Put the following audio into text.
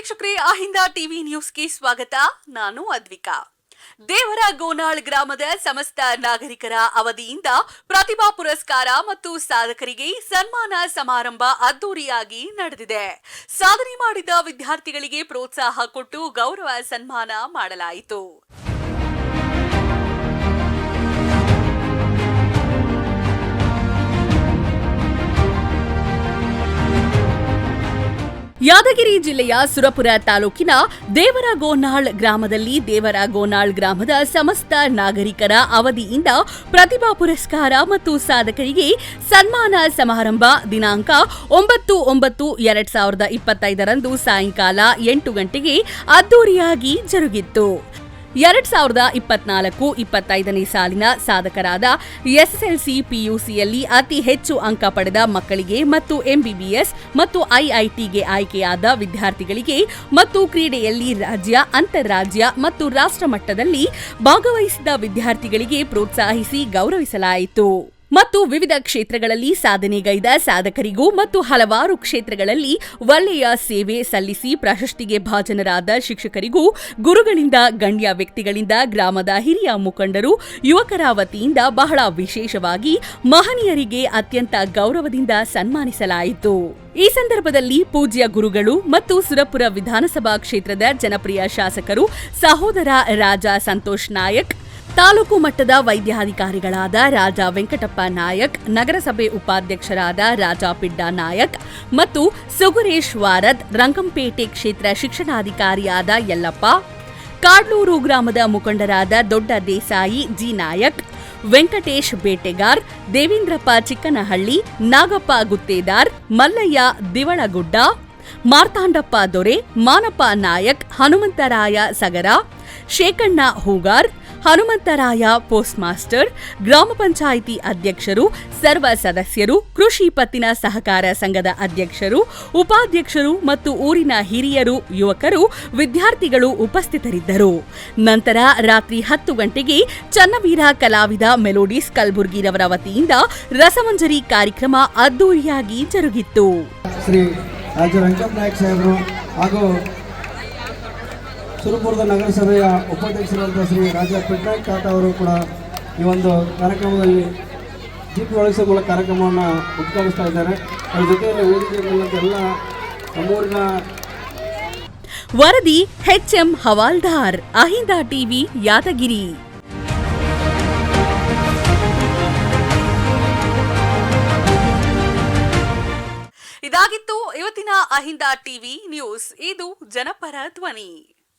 ವೀಕ್ಷಕರೇ, ಅಹಿಂದ ಟಿವಿ ನ್ಯೂಸ್ಗೆ ಸ್ವಾಗತ. ನಾನು ಅದ್ವಿಕಾ. ದೇವರ ಗೋನಾಳ್ ಗ್ರಾಮದ ಸಮಸ್ತ ನಾಗರಿಕರ ಅವಧಿಯಿಂದ ಪ್ರತಿಭಾ ಪುರಸ್ಕಾರ ಮತ್ತು ಸಾಧಕರಿಗೆ ಸನ್ಮಾನ ಸಮಾರಂಭ ಅದ್ದೂರಿಯಾಗಿ ನಡೆದಿದೆ. ಸಾಧನೆ ಮಾಡಿದ ವಿದ್ಯಾರ್ಥಿಗಳಿಗೆ ಪ್ರೋತ್ಸಾಹ ಕೊಟ್ಟು ಗೌರವ ಸನ್ಮಾನ ಮಾಡಲಾಯಿತು. ಯಾದಗಿರಿ ಜಿಲ್ಲೆಯ ಸುರಪುರ ತಾಲೂಕಿನ ದೇವರಗೋನಾಳ್ ಗ್ರಾಮದಲ್ಲಿ ದೇವರಗೋನಾಳ್ ಗ್ರಾಮದ ಸಮಸ್ತ ನಾಗರಿಕರ ಅವಧಿಯಿಂದ ಪ್ರತಿಭಾ ಪುರಸ್ಕಾರ ಮತ್ತು ಸಾಧಕರಿಗೆ ಸನ್ಮಾನ ಸಮಾರಂಭ ದಿನಾಂಕ 9/9/2025 ಸಾಯಂಕಾಲ 8 ಗಂಟೆಗೆ ಅದ್ದೂರಿಯಾಗಿ ಜರುಗಿತ್ತು. 2024-25ನೇ ಸಾಲಿನ ಸಾಧಕರಾದ ಎಸ್ಎಸ್ಎಲ್ಸಿ ಪಿಯುಸಿಯಲ್ಲಿ ಅತಿ ಹೆಚ್ಚು ಅಂಕ ಪಡೆದ ಮಕ್ಕಳಿಗೆ ಮತ್ತು ಎಂಬಿಬಿಎಸ್ ಮತ್ತು ಐಐಟಿಗೆ ಆಯ್ಕೆಯಾದ ವಿದ್ಯಾರ್ಥಿಗಳಿಗೆ ಮತ್ತು ಕ್ರೀಡೆಯಲ್ಲಿ ರಾಜ್ಯ, ಅಂತಾರಾಜ್ಯ ಮತ್ತು ರಾಷ್ಟ್ರ ಮಟ್ಟದಲ್ಲಿ ಭಾಗವಹಿಸಿದ ವಿದ್ಯಾರ್ಥಿಗಳಿಗೆ ಪ್ರೋತ್ಸಾಹಿಸಿ ಗೌರವಿಸಲಾಯಿತು. ಮತ್ತು ವಿವಿಧ ಕ್ಷೇತ್ರಗಳಲ್ಲಿ ಸಾಧನೆಗೈದ ಸಾಧಕರಿಗೂ ಮತ್ತು ಹಲವಾರು ಕ್ಷೇತ್ರಗಳಲ್ಲಿ ಒಳ್ಳೆಯ ಸೇವೆ ಸಲ್ಲಿಸಿ ಪ್ರಶಸ್ತಿಗೆ ಭಾಜನರಾದ ಶಿಕ್ಷಕರಿಗೂ ಗುರುಗಳಿಂದ, ಗಣ್ಯ ವ್ಯಕ್ತಿಗಳಿಂದ, ಗ್ರಾಮದ ಹಿರಿಯ ಮುಖಂಡರು, ಯುವಕರ ವತಿಯಿಂದ ಬಹಳ ವಿಶೇಷವಾಗಿ ಮಹನೀಯರಿಗೆ ಅತ್ಯಂತ ಗೌರವದಿಂದ ಸನ್ಮಾನಿಸಲಾಯಿತು. ಈ ಸಂದರ್ಭದಲ್ಲಿ ಪೂಜ್ಯ ಗುರುಗಳು ಮತ್ತು ಸುರಪುರ ವಿಧಾನಸಭಾ ಕ್ಷೇತ್ರದ ಜನಪ್ರಿಯ ಶಾಸಕರು ಸಹೋದರ ರಾಜ ಸಂತೋಷ್ ನಾಯಕ್, ತಾಲೂಕು ಮಟ್ಟದ ವೈದ್ಯಾಧಿಕಾರಿಗಳಾದ ರಾಜ ವೆಂಕಟಪ್ಪ ನಾಯಕ್, ನಗರಸಭೆ ಉಪಾಧ್ಯಕ್ಷರಾದ ರಾಜ ಪಿಡ್ಡ ನಾಯಕ್ ಮತ್ತು ಸುಗುರೇಶ್ ವಾರದ್, ರಂಗಂಪೇಟೆ ಕ್ಷೇತ್ರ ಶಿಕ್ಷಣಾಧಿಕಾರಿಯಾದ ಯಲ್ಲಪ್ಪ, ಕಾಡ್ಲೂರು ಗ್ರಾಮದ ಮುಖಂಡರಾದ ದೊಡ್ಡ ದೇಸಾಯಿ ಜಿ ನಾಯಕ್, ವೆಂಕಟೇಶ್ ಬೇಟೆಗಾರ್, ದೇವೇಂದ್ರಪ್ಪ ಚಿಕ್ಕನಹಳ್ಳಿ, ನಾಗಪ್ಪ ಗುತ್ತೇದಾರ್, ಮಲ್ಲಯ್ಯ ದಿವಳಗುಡ್ಡ, ಮಾರ್ತಾಂಡಪ್ಪ ದೊರೆ, ಮಾನಪ್ಪ ನಾಯಕ್, ಹನುಮಂತರಾಯ ಸಗರ, ಶೇಖಣ್ಣ ಹೂಗಾರ್, ಹನುಮಂತರಾಯ ಪೋಸ್ಟ್ ಮಾಸ್ಟರ್, ಗ್ರಾಮ ಪಂಚಾಯಿತಿ ಅಧ್ಯಕ್ಷರು, ಸರ್ವ ಸದಸ್ಯರು, ಕೃಷಿ ಪತ್ತಿನ ಸಹಕಾರ ಸಂಘದ ಅಧ್ಯಕ್ಷರು, ಉಪಾಧ್ಯಕ್ಷರು ಮತ್ತು ಊರಿನ ಹಿರಿಯರು, ಯುವಕರು, ವಿದ್ಯಾರ್ಥಿಗಳು ಉಪಸ್ಥಿತರಿದ್ದರು. ನಂತರ ರಾತ್ರಿ 10 ಗಂಟೆಗೆ ಚನ್ನವೀರ ಕಲಾವಿದ ಮೆಲೋಡಿಸ್ ಕಲಬುರ್ಗಿರವರ ವತಿಯಿಂದ ರಸಮಂಜರಿ ಕಾರ್ಯಕ್ರಮ ಅದ್ದೂರಿಯಾಗಿ ಜರುಗಿತ್ತು. ಶ್ರೀ ರಾಜ ವೆಂಕಟಪ್ಪ ನಾಯಕ್ ಸಾಹೇಬರು ಹಾಗೂ ಸುರಪುರದ ನಗರಸಭೆಯ ಉಪಾಧ್ಯಕ್ಷರಾದ ಶ್ರೀ ರಾಜ ಪಿಡ್ನಾಯಕ್ ಕಾಟ ಅವರು ಕೂಡ ಈ ಒಂದು ಕಾರ್ಯಕ್ರಮದಲ್ಲಿ ದೀಪ ಬೆಳಗಿಸುವ ಮೂಲಕ ಕಾರ್ಯಕ್ರಮವನ್ನು ಉದ್ಘಾಟಿಸ್ತಾ ಇದ್ದಾರೆ. ಅವ್ರ ಜೊತೆಯಲ್ಲಿ ವೇದಿಕೆ ಎಲ್ಲ ನಮ್ಮೂರಿನ ವರದಿ HM ಹವಾಲ್ದಾರ್, ಅಹಿಂದ ಟಿವಿ, ಯಾದಗಿರಿ. ಇದಾಗಿತ್ತು ಇವತ್ತಿನ ಅಹಿಂದ ಟಿವಿ ನ್ಯೂಸ್. ಇದು ಜನಪರ ಧ್ವನಿ.